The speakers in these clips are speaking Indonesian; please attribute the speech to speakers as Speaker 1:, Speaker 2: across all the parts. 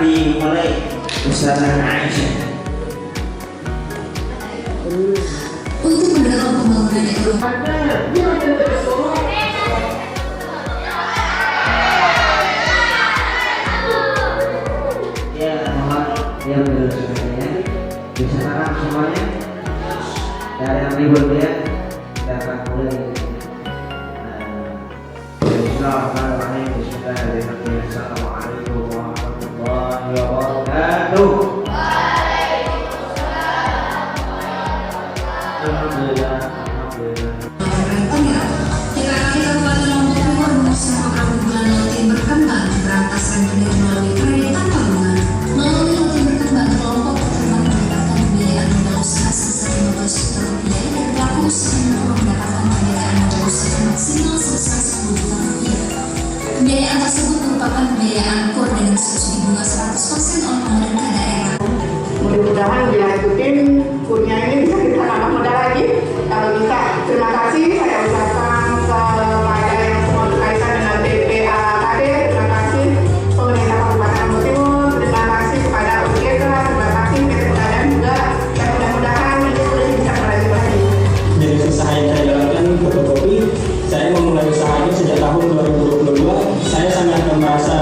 Speaker 1: dimulai Ustazah Aisyah.
Speaker 2: Untuk mendorong pembangunan ekonomi.
Speaker 1: Ya, mohon dia berdoa bisa salam semuanya. Dari yang ribut dia dapat mulai. Bismillahirrahmanirrahim. Bismillahirrahmanirrahim. Assalamualaikum warahmatullahi wabarakatuh. Alhamdulillah.
Speaker 2: TKKI Kabupaten Lombok Timur bersama beberapa bulan rutin berkembang berantas rekening melalui kredit tanpa bunga. Melalui rutin berkembang, kelompok penerima mendapatkan pembiayaan modal usaha sebesar 15 juta rupiah dan pelaku usaha mendapatkan pembiayaan modal usaha maksimal sebesar 10 juta rupiah. Pembiayaan tersebut merupakan pembiayaan KUR dengan subsidi bunga 100% oleh pemerintah daerah.
Speaker 3: Mudah-mudahan bila itu tim punya ini bisa kita tambah modal lagi. Kalau bisa, terima kasih saya ucapkan kepada yang semua berkaitan dengan BPAKD. Terima kasih pemerintah Kabupaten Lombok Timur. Terima kasih kepada UGESA. Terima kasih PT Pegadaian juga. Dan mudah-mudahan ini sudah bisa berlanjut lagi.
Speaker 4: Dari usaha yang saya jalankan fotokopi, saya memulai usahanya sejak tahun 2022. Saya sangat merasa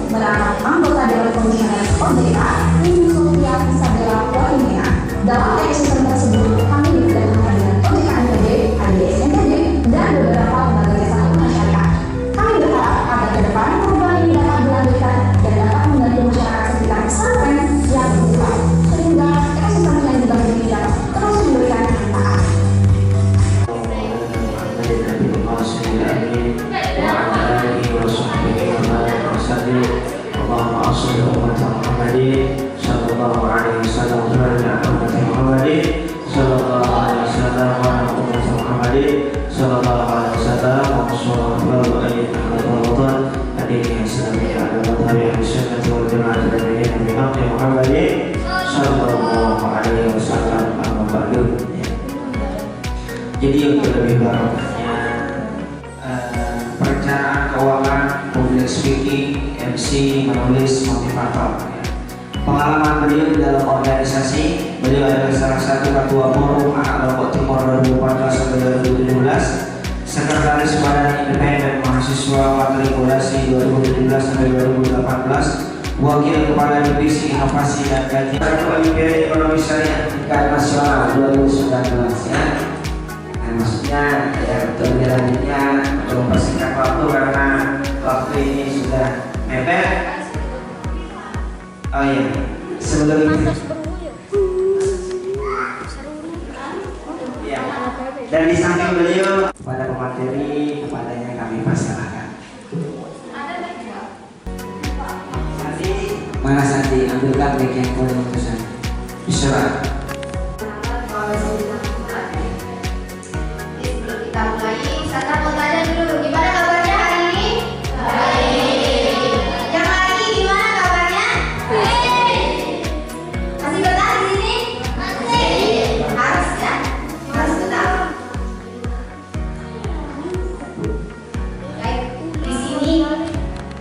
Speaker 3: Menarik anggota Dewan Komisioner OJK Ibu Sofia Isabella Wahimia. Dalam ekosistem tersebut, kami dikerjasama dengan OJK NTB, ADS NTB, dan beberapa lembaga jasa masyarakat. Kami berharap agar ke depan program ini dapat dilanjutkan dan dapat membantu masyarakat sekitar pesantren yang berkembang, sehingga ekosistem yang dibangun ini dapat terus memberikan manfaat.
Speaker 1: Allahumma shalli ala Muhammadin sallallahu alaihi wasallam wa ala ummati Muhammadin sallallahu alaihi wasallam wa ala ummati Muhammadin sallallahu alaihi wasallam wa sallallahu alaihi wasallam hadirin Islamiyya ala madhhabi sunnah wal jamaah dari Nabi Muhammadin sallallahu alaihi wasallam amma ba'du. Jadi untuk lebih barokahnya perencanaan keuangan, public speaking, MC, menulis, motivator. Pengalaman beliau di dalam organisasi, beliau adalah salah satu ketua forum anak Lombok Timur 2014 sampai 2017, sekretaris Badan Independen Mahasiswa Matrikulasi 2017 sampai 2018, wakil kepala divisi inovasi dan kajian Olimpiade Ekonomi Syariah tingkat nasional 2019 ya. Maksudnya ya untuk selanjutnya untuk mempersingkat waktu karena waktu ini sudah mepet. Oh iya, sebelum ini ya, dan di samping beliau pada pemateri kepadanya kami persilahkan. Santi, mana Santi? Ambilkan mic yang boleh utusan. Bisa.
Speaker 5: Kita mulai, Sata mau tanya dulu, gimana kabarnya hari ini? Baik. Yang lagi gimana kabarnya? Baik. Masih betah di sini? Masih. Harus ya, harus betah. Baik, di sini.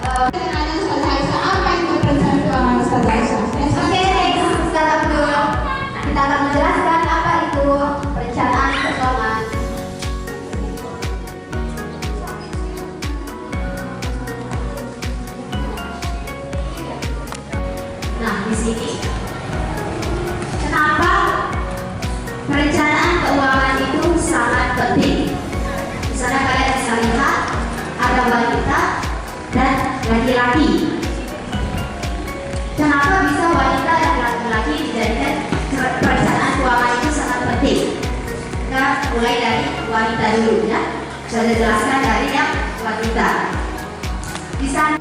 Speaker 3: Apa itu perencanaan keuangan Ustazah Aisyah?
Speaker 5: Oke, Ustaz Abdul. Kita akan menjelaskan apa itu perencanaan keuangan. Nah, di sini kenapa perencanaan keuangan itu sangat penting? Di sana kalian bisa lihat ada wanita dan laki-laki. Kenapa bisa wanita dan laki-laki dijadikan perencanaan keuangan itu sangat penting? Kita mulai dari wanita dulu ya. Saya jelaskan dari yang wanita. Di sana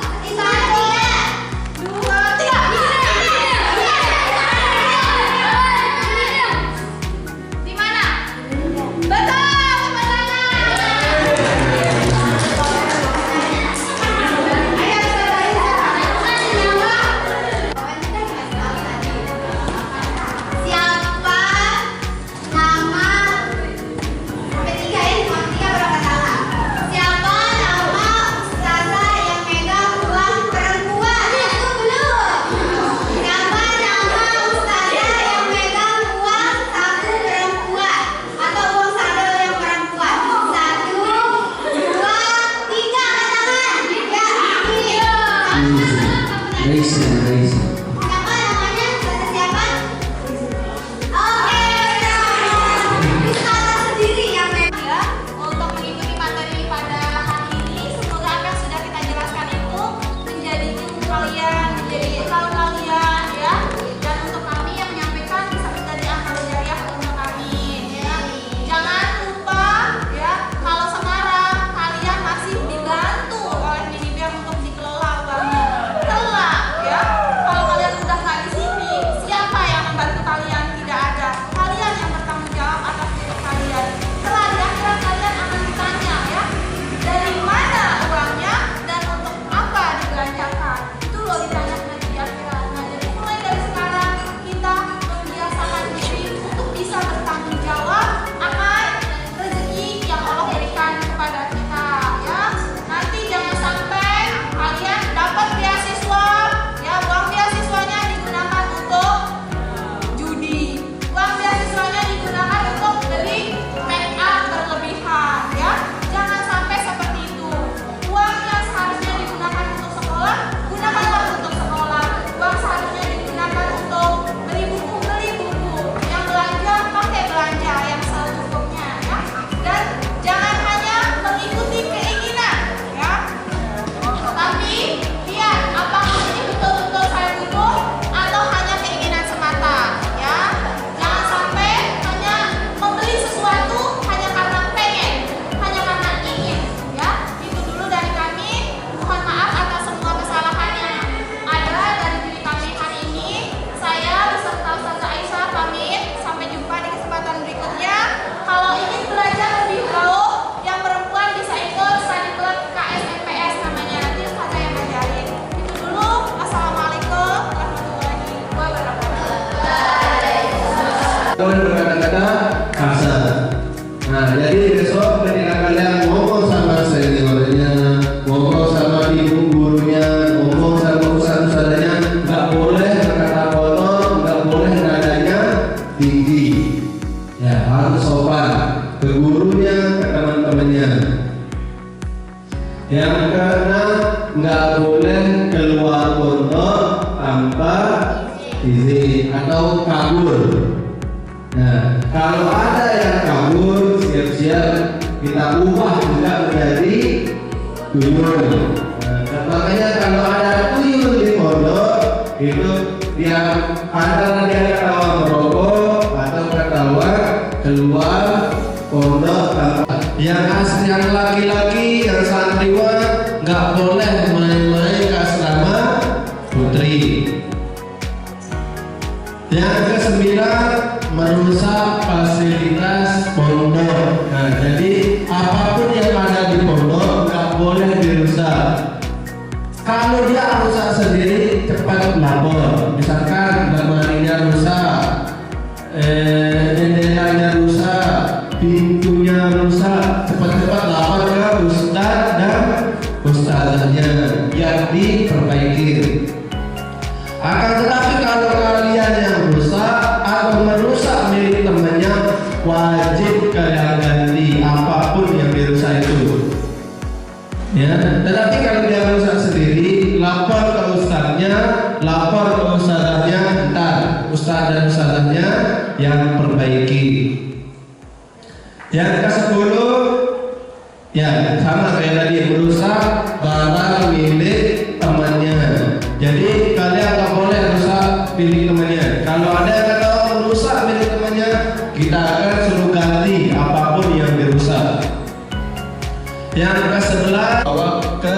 Speaker 5: Siapa nama ustazah yang megang
Speaker 1: Daisy.
Speaker 5: Siapa namanya? Saudara siapa? Oke, bisa sendiri ya, Mem. Ya, untuk mengikuti materi pada hari ini, semoga apa yang sudah kita jelaskan itu menjadi ilmu kalian, menjadi tahu kalian, ya. Dan untuk kami yang menyampaikan bisa menjadi amal jariah untuk kami, ya. Jangan lupa, ya, kalau sekarang kalian masih dibantu oleh Minibeam untuk dikelola uangnya. Kelak, ya, kalau kalian udah nggak di sini, siapa yang membantu kalian? Tidak ada. Kalian yang bertanggung jawab atas diri kalian. Kelak di akhirat kalian akan ditanya, ya, dari mana uangnya dan untuk apa dibelanjakan. Itu loh ditanya nanti di akhirat. Nah, jadi mulai dari sekarang kita membiasakan diri untuk bisa bertanggung jawab akan rezeki yang Allah berikan kepada kita, ya. Nanti jangan sampai kalian dapat beasiswa, ya, uang beasiswanya digunakan untuk judi, uang beasiswanya digunakan untuk beli make up berlebihan, ya. Jangan sampai seperti itu. Uang yang seharusnya digunakan untuk sekolah, gunakanlah untuk sekolah. Uang seharusnya digunakan untuk beli buku, yang belanja pakai belanja yang secukupnya, ya. Dan jangan hanya mengikuti keinginan, ya. Tapi lihat apakah ini betul-betul saya butuh atau hanya keinginan semata, ya. Jangan sampai hanya membeli sesuatu hanya karena pengen, hanya karena ingin, ya. Itu dulu dari kami. Mohon maaf atas semua kesalahan yang ada dari diri kami hari ini. Saya beserta Ustazah Aisyah pamit. Sampai jumpa di kesempatan berikutnya. Kalau ingin belajar lebih jauh, yang perempuan bisa ikut study club KSMPS namanya. Nanti Ustazah yang ngajarin. Itu dulu. Assalamualaikum warahmatullahi wabarakatuh.
Speaker 6: Kalian berkata-kata kasar. Nah, jadi besok ketika kalian ngomong sama seniornya, ngomong sama ibu gurunya, ngomong sama ustaz-ustaznya, nggak boleh berkata kotor, nggak boleh nadanya tinggi. Ya, harus sopan ke gurunya, ke teman-temannya. Yang keenam, nggak boleh keluar pondok tanpa izin atau kabur. Nah, kalau ada yang kabur, siap-siap kita ubah juga menjadi tuyul. Nah, makanya kalau ada tuyul di pondok, itu dia antara dia ketawa merokok atau ketawa keluar pondok tanpa. Yang laki-laki, yang santriwan nggak boleh main-main ke asrama putri. Yang kesembilan, merusak fasilitas pondok. Nah, jadi apapun yang ada di pondok nggak boleh dirusak. Kalau dia rusak sendiri, cepat lapor. Misalkan lemarinya rusak, jendelanya rusak, pintunya rusak, cepat-cepat lapor ke ustaz dan ustazahnya yang diperbaiki. Akan tetapi kalau kalian yang rusak atau merusak milik temannya, wajib kalian ganti apapun yang dirusak itu. Ya, tetapi kalau dia rusak sendiri, lapor ke ustaznya, lapor ke ustazahnya, entar ustaz dan ustazahnya yang perbaiki. Yang ke-10, ya sama kayak tadi, merusak barang milik temannya. Jadi kalian nggak boleh rusak milik temannya. Kalau ada yang kata merusak milik temannya, kita akan suruh ganti apapun yang dirusak. Yang ke-11, bawa ke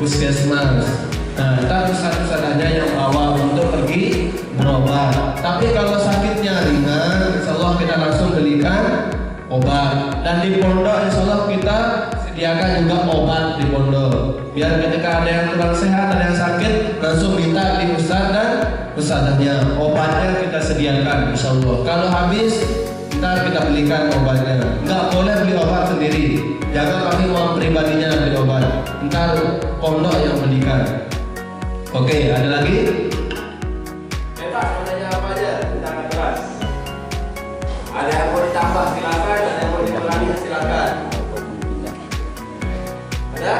Speaker 6: puskesmas. Nah, kita ustaz-ustaznya yang bawa untuk pergi berobat. Tapi kalau sakitnya ringan, insya Allah kita langsung belikan obat. Dan di pondok insya Allah kita sediakan juga obat di pondok. Biar ketika ada yang kurang sehat, ada yang sakit, langsung minta di ustaz dan ustazahnya. Obatnya kita sediakan insya Allah. Kalau habis, kita belikan obatnya. Nggak boleh beli obat sendiri. Jangan pakai uang pribadinya beli obat. Ntar pondok yang belikan. Oke, ada lagi? Bebas, mau nanya apa aja, jangan keras. Ada yang mau ditambah silakan, ada yang mau dikurangi silakan. Ada?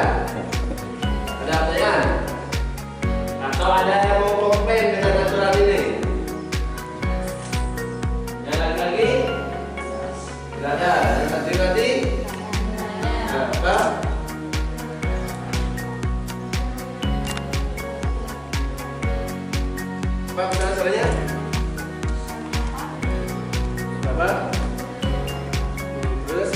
Speaker 6: Ada pertanyaan? Atau ada yang mau komplain Coba buka suaranya. Berapa? Terus?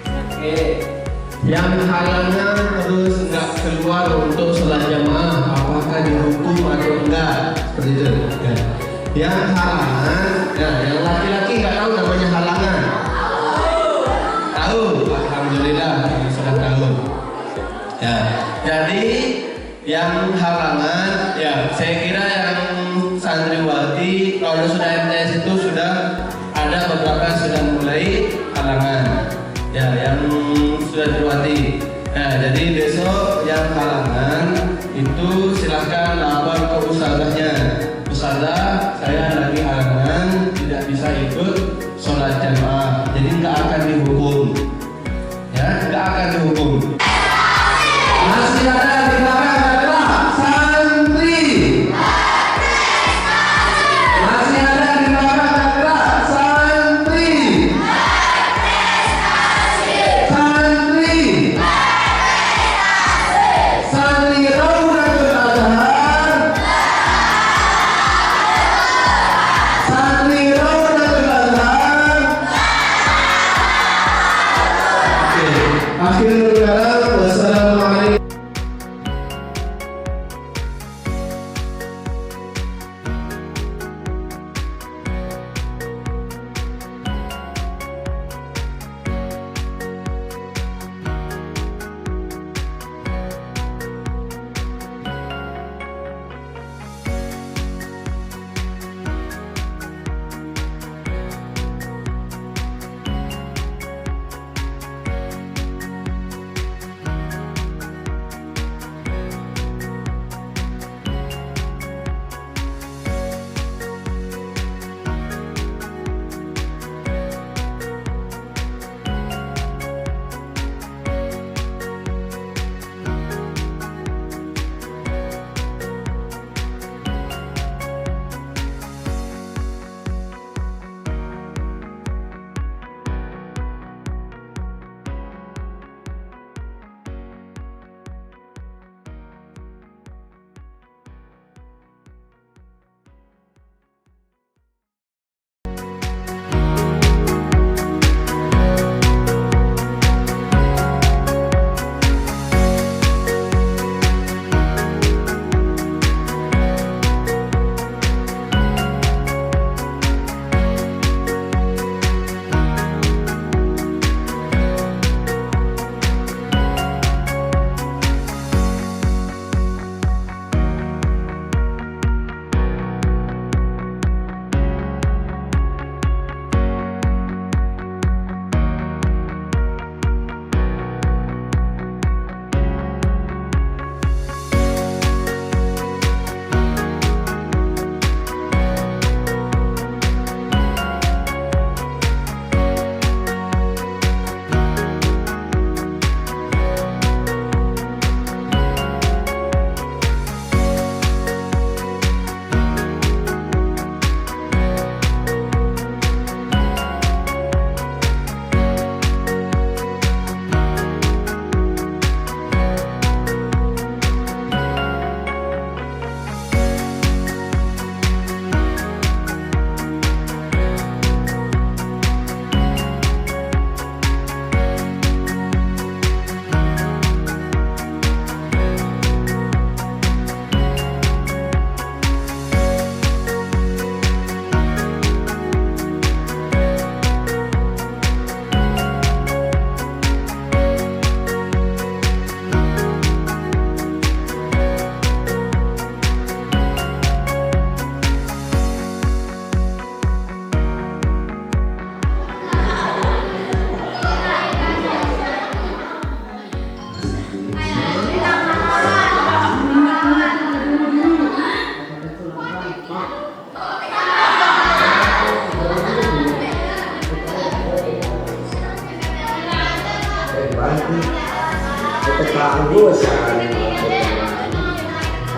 Speaker 6: Oke. Yang halangan terus nggak keluar untuk sholat jamaah, apakah dihukum atau enggak? Seperti itu. Ya. Yang halangan, ya, yang laki-laki nggak tahu namanya halangan. Tahu? Alhamdulillah, sudah tahu. Ya. Jadi yang halangan, ya, saya kira yang santriwati kalau sudah MTS itu sudah ada beberapa yang sudah mulai halangan. Ya, yang sudah terwati. Nah, jadi besok yang halangan itu silahkan lapor ke ustazahnya. Ustazah, saya lagi halangan, tidak bisa ikut sholat jamaah. Jadi nggak akan dihukum. Ya, nggak akan dihukum. Masih ada di belakang adalah santri. Masih ada di belakang adalah santri. Santri Raudatul Azhar. Santri Raudatul Azhar. Oke, akhirul kalam. Wassalamualaikum.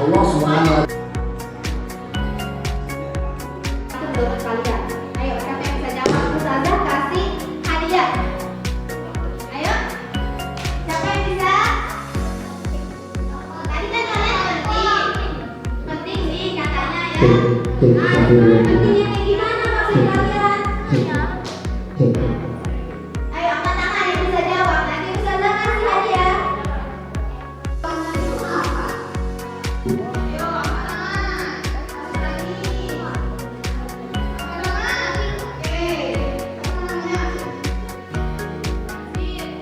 Speaker 6: Allah Subhanahu wa
Speaker 5: Menurut kalian, ayo siapa yang bisa jawab? Ustazah kasih hadiah. Ayo, siapa yang bisa? Artinya kayak gimana maksud kalian? Ayo angkat tangan yang bisa jawab. Nanti Ustazah kasih hadiah. Ayo angkat tangan. Kasih lagi. Angkat tangan. Oke. Tangannya.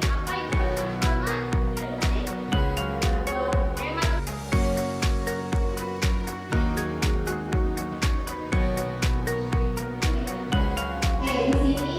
Speaker 5: Apa itu tangan? Oke, di sini.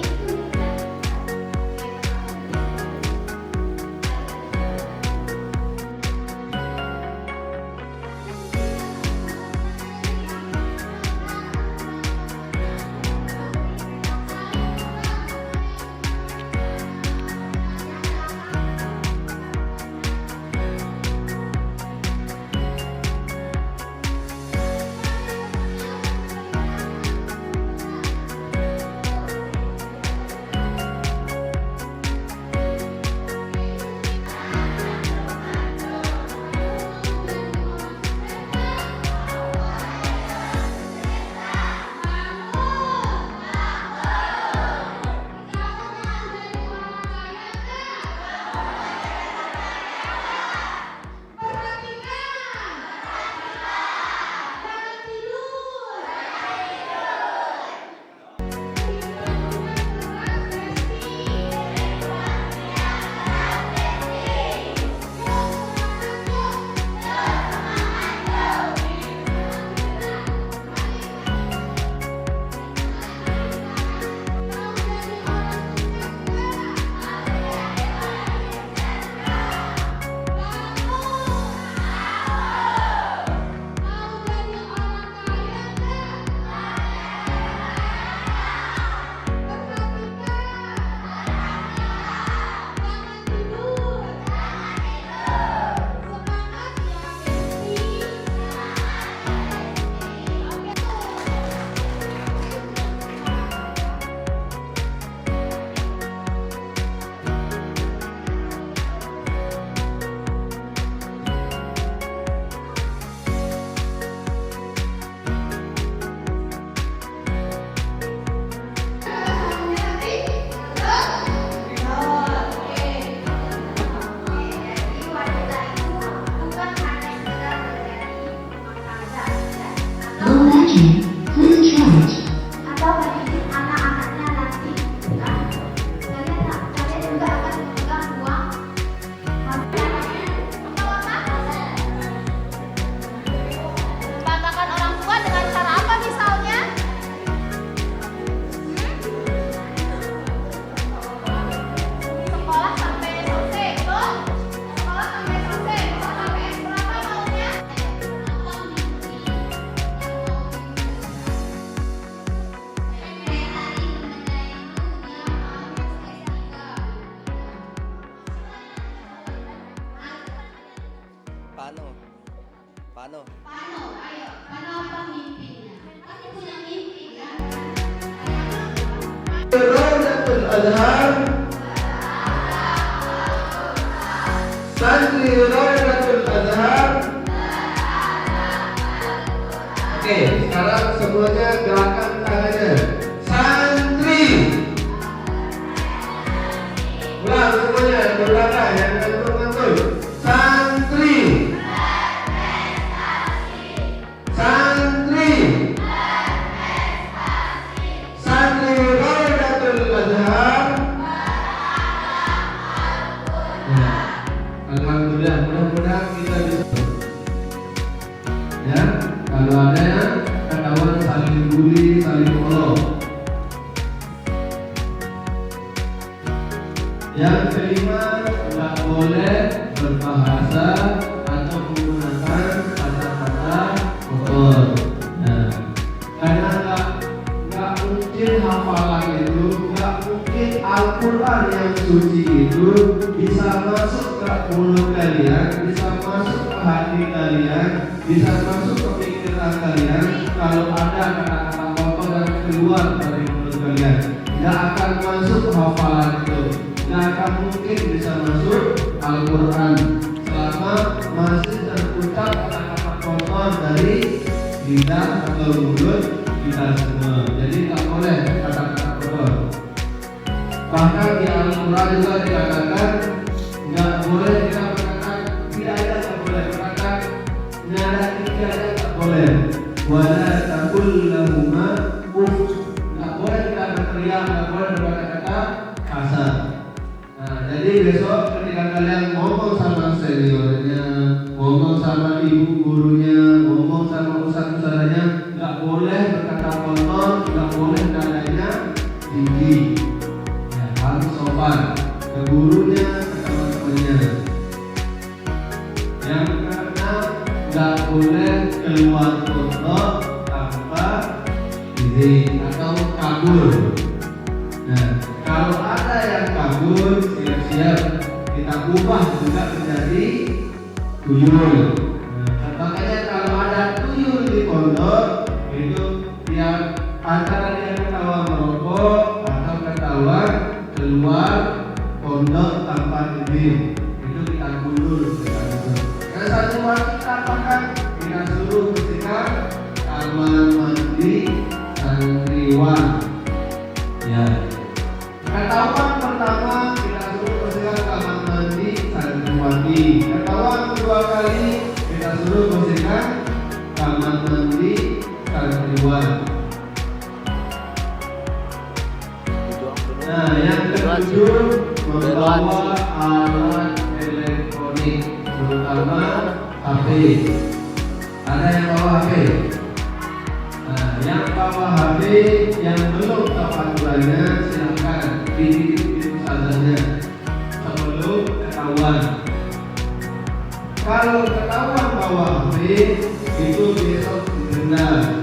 Speaker 2: Low battery, fully charged.
Speaker 5: Atau mendidik anak-anaknya nanti, kan? Kalian juga akan memegang uang. Membanggakan orang tua dengan cara apa misalnya? Sekolah sampai selesai, betul? Sekolah sampai selesai, sampai berapa maunya?
Speaker 7: Pano.
Speaker 5: Ayo, apa mimpinya? Pasti punya mimpi, kan?
Speaker 6: Raudatul Azhar. Santri Raudatul Azhar. Oke, sekarang semuanya gerakan tangannya. Santri. Ulang semuanya, berbelakang, jangan ngantuk-ngantuk. Santri. Santri. Santri Raudatul Azhar. Ya, alhamdulillah, mudah-mudahan kita bisa. Ya, kalau ada ketahuan saling bully, saling molok. Yang kelima, tak boleh berbahasa atau menggunakan kata-kata kotor. Nah, karena nggak mungkin hafalan itu, nggak mungkin Al-Quran yang suci itu bisa masuk ke mulut kalian, bisa masuk ke hati kalian, bisa masuk ke pikiran kalian kalau ada kata-kata kotor yang keluar dari mulut kalian. Nggak akan masuk hafalan itu, nggak akan mungkin bisa masuk Al-Quran selama masih terucap kata-kata kotor dari lidah atau ke mulut kita semua. Jadi tak boleh kata-kata kotor. Bahkan di Al-Quran juga dikatakan nggak boleh kita berkata tidak ada, tak boleh berkata nada tidak ada, tak boleh. Wala taqul lahuma uff, nggak boleh kita berteriak, nggak boleh berkata-kata kasar. Nah, jadi besok ketika kalian ngomong sama seniornya, ngomong sama ibu gurunya, ngomong sama ustaz-ustaznya, nggak boleh berkata kotor, nggak boleh nadanya tinggi. Ya, harus sopan ke gurunya, ke teman-temannya. Yang keenam, nggak boleh keluar pondok tanpa izin atau kabur. Nah, kalau ada yang kabur, siap-siap kita ubah juga menjadi tuyul. Nah, makanya kalau ada tuyul di pondok, itu yang antara dia ketahuan merokok atau ketahuan keluar pondok tanpa izin, itu kita gundul. Dan satu kita bahkan kita suruh bersihkan kamar mandi santriwan. Ya. Ketahuan pertama kita suruh bersihkan kamar mandi santriwati. Ketahuan kedua kali kita suruh bersihkan kamar mandi santriwan. Nah, yang ketujuh, membawa alat elektronik, terutama HP. Ada yang bawa HP? Nah, yang bawa HP yang belum tahu aturannya silakan dititip ustazahnya sebelum ketahuan. Kalau ketahuan bawa HP itu besok didenda.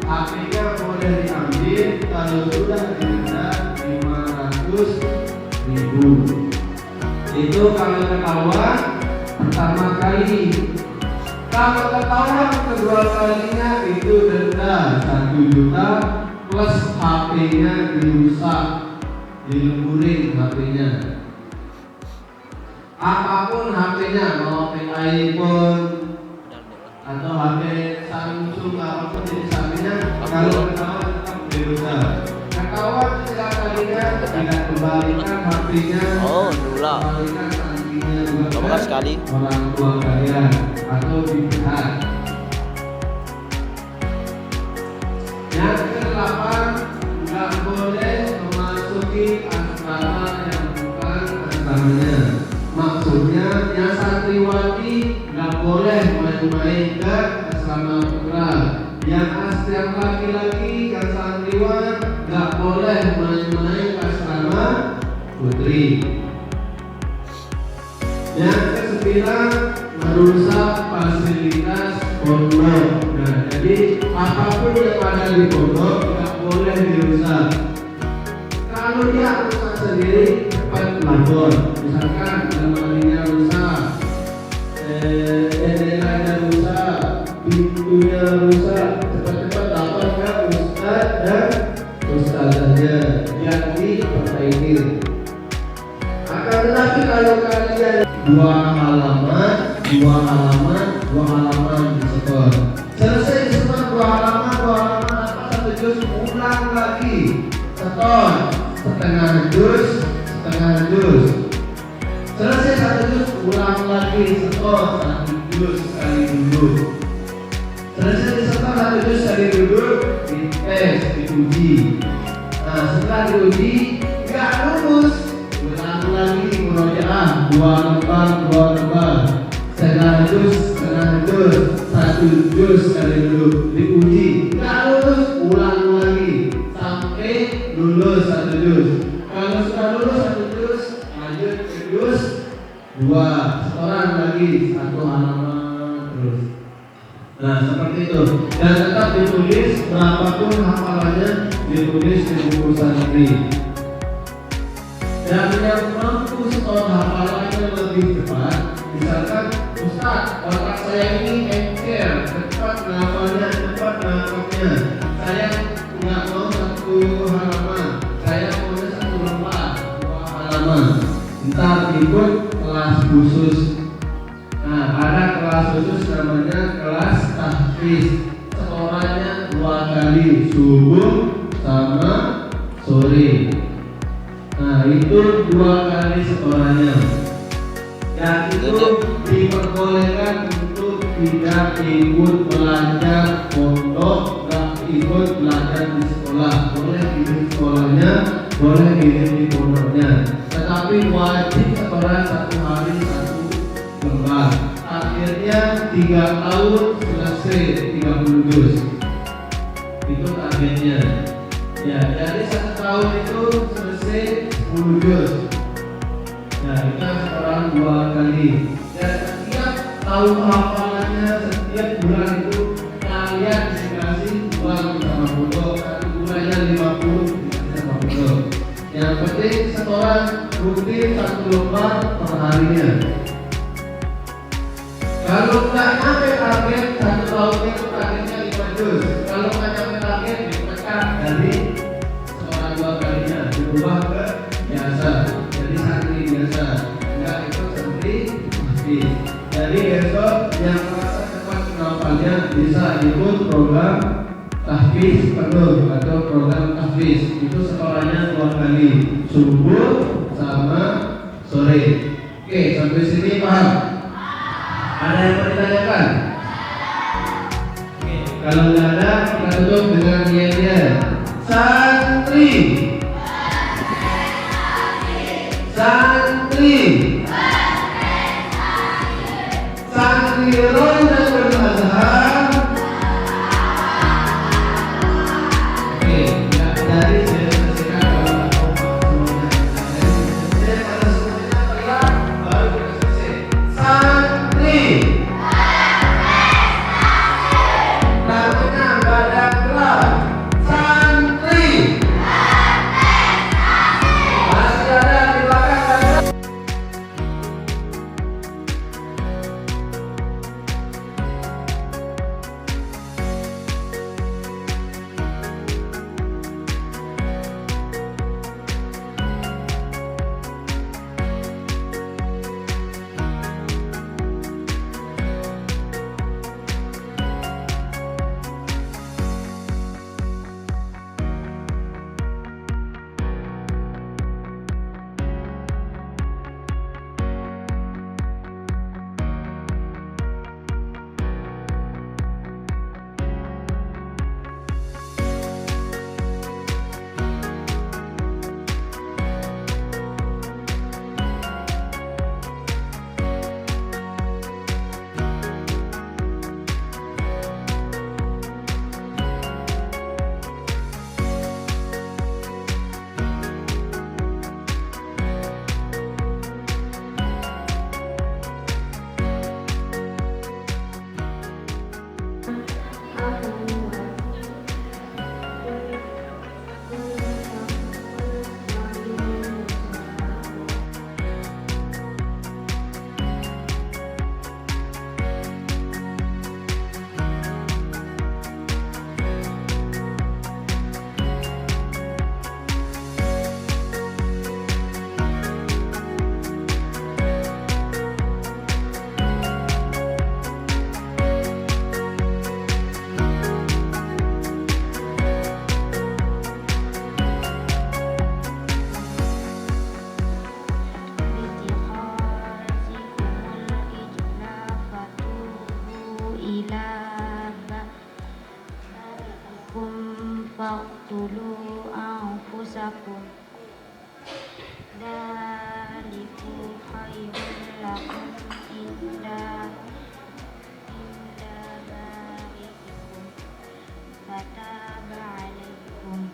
Speaker 6: HP-nya boleh diambil, kalau sudah didenda 500.000. Itu kalau ketahuan pertama kali. Kalau ketahuan kedua kalinya itu denda 1 juta plus HP-nya dirusak, dilemburin HP-nya. Apapun HP-nya, mau HP iPhone atau HP Samsung apapun jenis HP-nya, kalau ketahuan tetap dirusak. Ketahuan setiap kalinya tidak kembalikan HP-nya, kembalikan sanksinya juga
Speaker 7: sekali.
Speaker 6: orang tua kalian atau dipihak. Yang ke-8, nggak boleh memasuki asrama yang bukan asramanya. Maksudnya yang santriwati nggak boleh main-main ke asrama putra. Yang laki-laki, yang santriwan nggak boleh main-main ke asrama putri. Yang ke-9, merusak fasilitas pondok. Nah, jadi apapun yang ada di pondok nggak boleh dirusak. Kalau dia rusak sendiri, cepat lapor. Misalkan lemarinya rusak, jendelanya rusak, pintunya rusak, cepat-cepat lapor ke ustaz dan ustazahnya yang diperbaiki. Akan tetapi kalau kalian dua halaman disetor, selesai disetor 2 halaman apa 1 juz, ulang lagi setor setengah juz, selesai 1 juz, ulang lagi setor 1 juz sekali duduk. Selesai disetor 1 juz sekali duduk, dites, diuji. Nah, setelah diuji nggak lulus, ulang lagi murojaah 2 lembar, setengah juz, 1 juz sekali duduk, diuji nggak lulus, ulang lagi sampai lulus 1 juz. Kalau sudah lulus 1 juz, lanjut ke juz 2, setoran lagi 1 halaman terus. Nah, seperti itu. Dan tetap ditulis berapapun hafalannya, ditulis di buku santri. Dan yang mampu setor hafalannya lebih cepat, misalkan Ustaz, otak saya ini encer, cepat ngapalnya, cepat nangkapnya. Saya nggak mau 1 halaman, saya maunya 1 lembar, 2 halaman. Ntar ikut kelas khusus. Nah, ada kelas khusus namanya kelas tahfiz. setorannya 2 kali, subuh sama sore. Nah, itu 2 kali setorannya. Yang itu diperbolehkan untuk tidak ikut belajar pondok, nggak ikut belajar di sekolah. Boleh kirim sekolahnya, boleh kirim di pondoknya. Tetapi wajib setoran 1 hari 1 lembar. Akhirnya 3 tahun selesai 30 juz. Itu targetnya. Ya, jadi 1 tahun itu selesai 10 juz. Nah, kita setoran 2 kali. Dan setiap tahun hafalannya, setiap bulan itu kalian dikasih uang sama pondok. Satu bulannya 50 dikasih sama pondok. Yang penting setoran rutin 1 lembar per harinya. Kalau nggak nyampe target 1 tahun itu targetnya 5 juz. Kalau nggak nyampe target dipecah dari setoran 2 kalinya, dirubah ke biasa. Jadi santri biasa, nggak ikut santri tahfiz. Jadi besok yang merasa cepat menghafalnya bisa ikut program tahfiz penuh atau program tahfiz. Itu setorannya 2 kali, subuh sama sore. Oke, sampai sini paham? Ada yang mau ditanyakan? Oke, kalau nggak ada kita tutup dengan dia. Santri. Santri. Santri Rodatul Azhar. Oke, ya, dari saya selesaikan kalau semuanya. Pada semuanya teriak baru kita selesai. Santri. Namanya nggak ada gelar. Santri. Masih ada di belakang ada.
Speaker 8: faqtulu anfusakum dzalikum khairul lakum inda bari'ikum fataba 'alaikum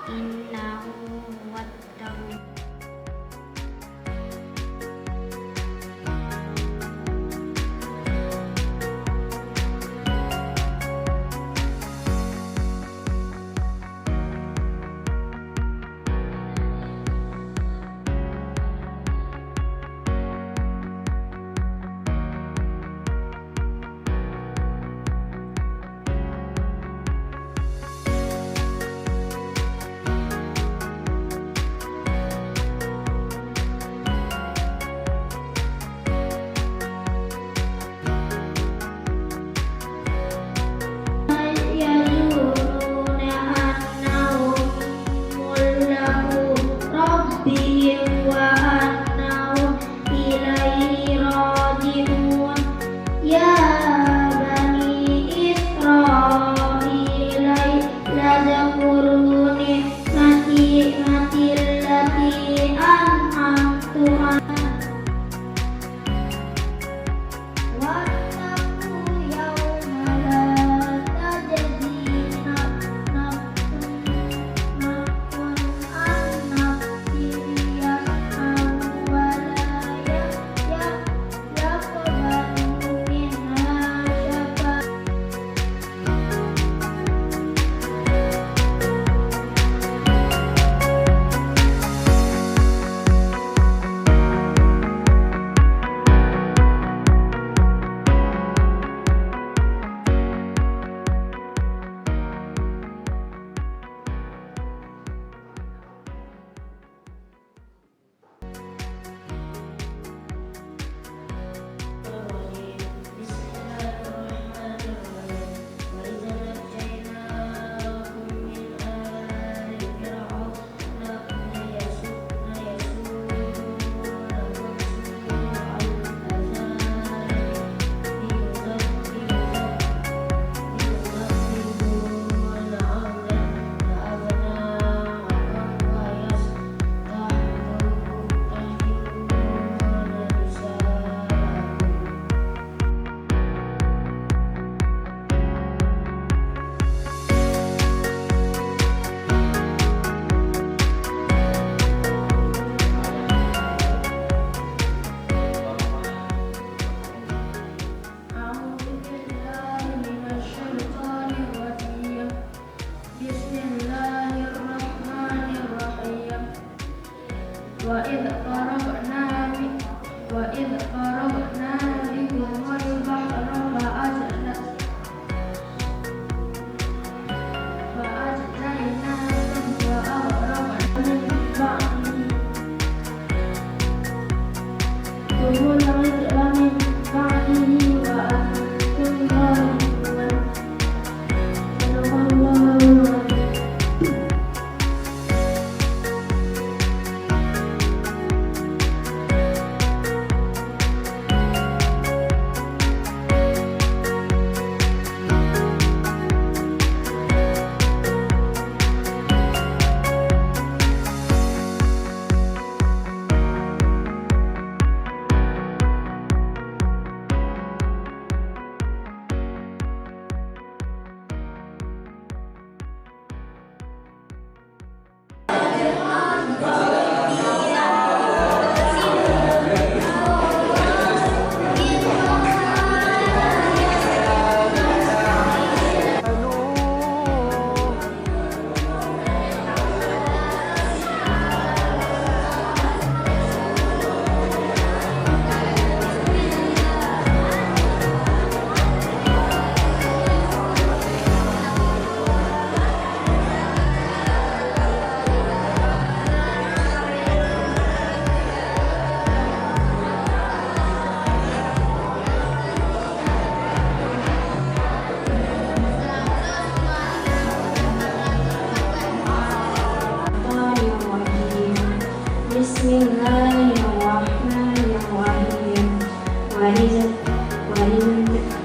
Speaker 8: innahu wattahu.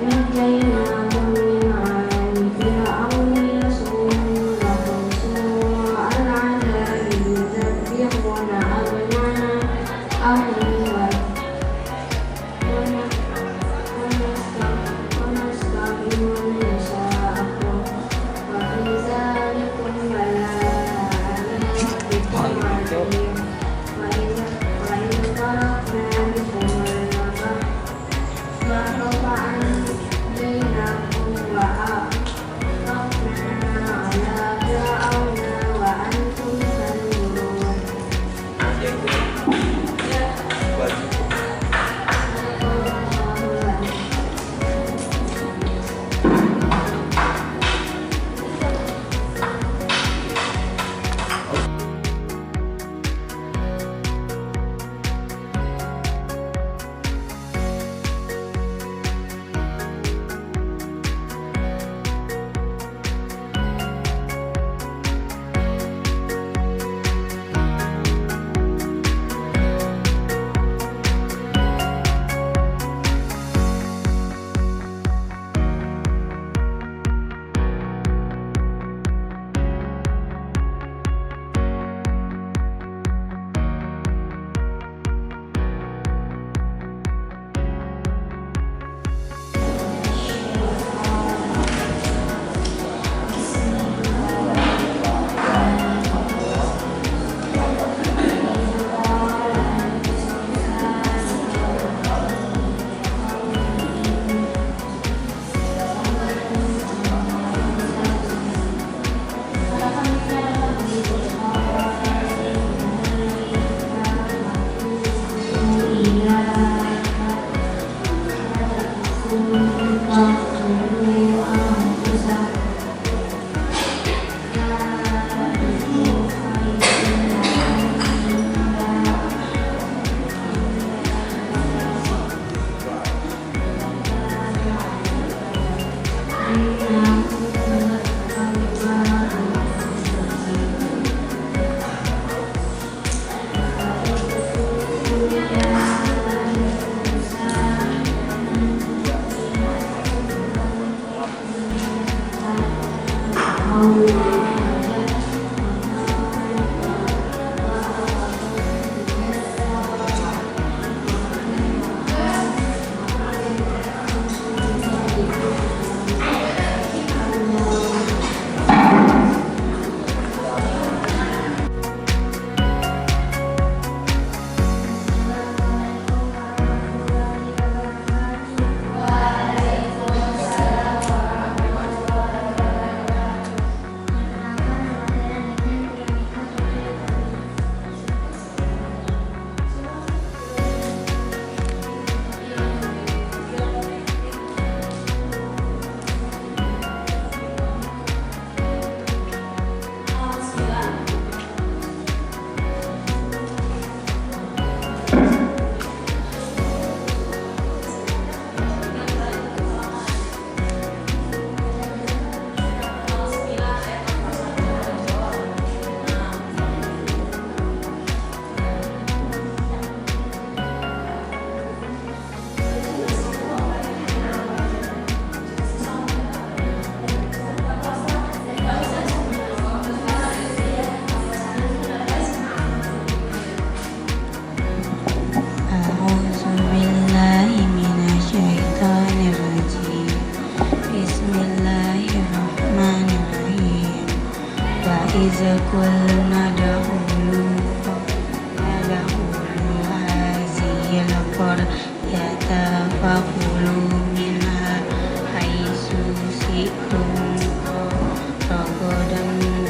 Speaker 8: نجيناهم من آل فرعون يسومونهم سوء العذاب يذبحون أبناءهم ونستحيون نساءهم وفي ذلكم بلاء من ربكم عظيم وإذ فرقنا بكم البحر ورفعنا بينكم وأغرقنا على فرعون وأنتم تنظرون. إذا قلنا ادخلوا هذه القرية فكلوا منها حيث شئتم رغدا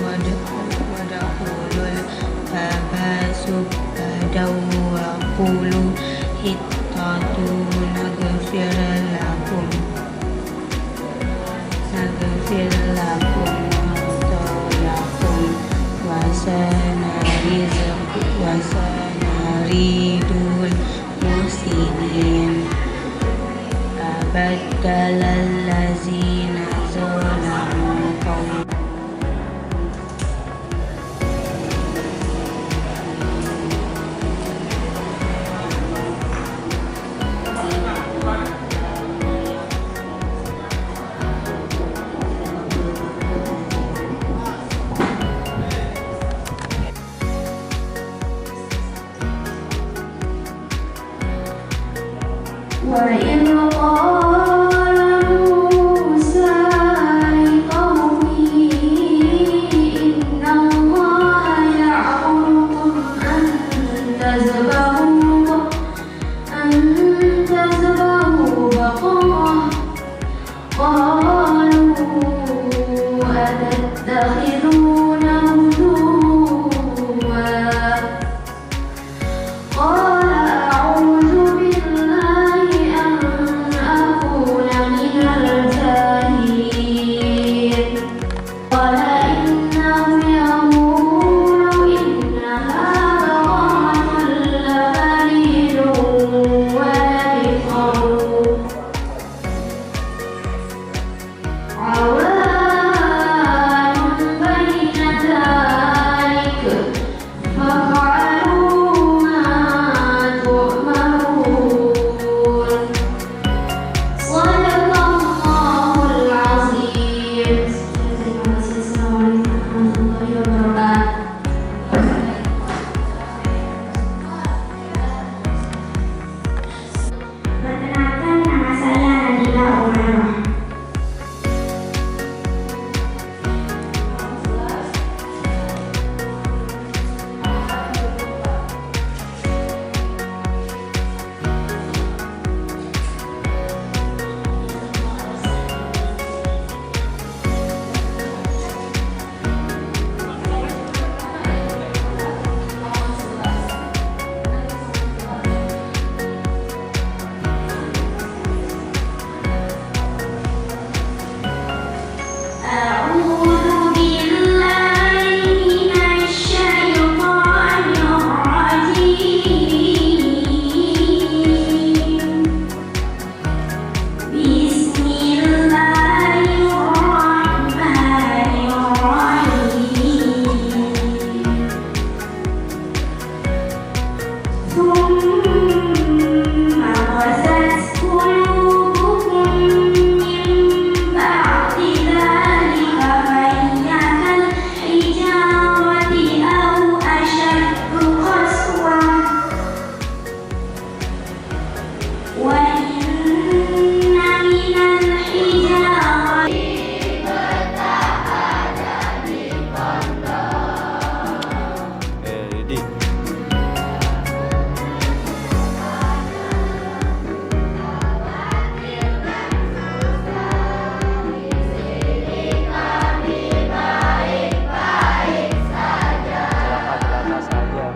Speaker 8: وادخلوا الباب سجدا وقولوا حطة نغفر لكم وسنزيد المحسنين فبدل الذين ظلموا قولا
Speaker 2: وإذ قال موسى لقومه إن الله يأمركم أن تذبحوا بقرة قالوا أتتخذنا هزوا قال أعوذ بالله أن أكون من الجاهلين قال إنه يقول إنها بقرة لا ذليل ولا بقر عوان بين ذلك فافعلوا ما تؤمرون صدق الله العظيم. Assalamualaikum warahmatullahi wabarakatuh.
Speaker 5: Perkenalkan, nama saya Nadila Umairah. أعوذ بالله من الشيطان الرجيم. بسم الله الرحمن الرحيم. ثم قست قلوبكم من بعد ذلك فهي كالحجارة أو أشد قسوة وإن من الحجارة
Speaker 7: Ready. Jelata saja.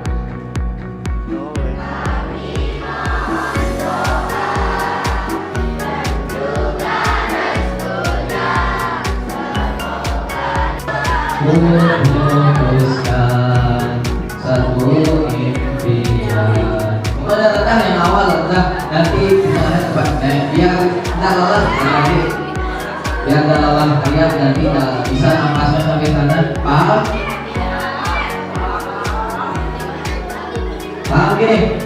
Speaker 1: Meneruskan satu impian. Udah rendah yang awal rendah, nanti gimana cepat biar nggak lelah lagi, biar nggak lelah kalian nanti nggak bisa napasnya sampai sana. Paham? Paham gini?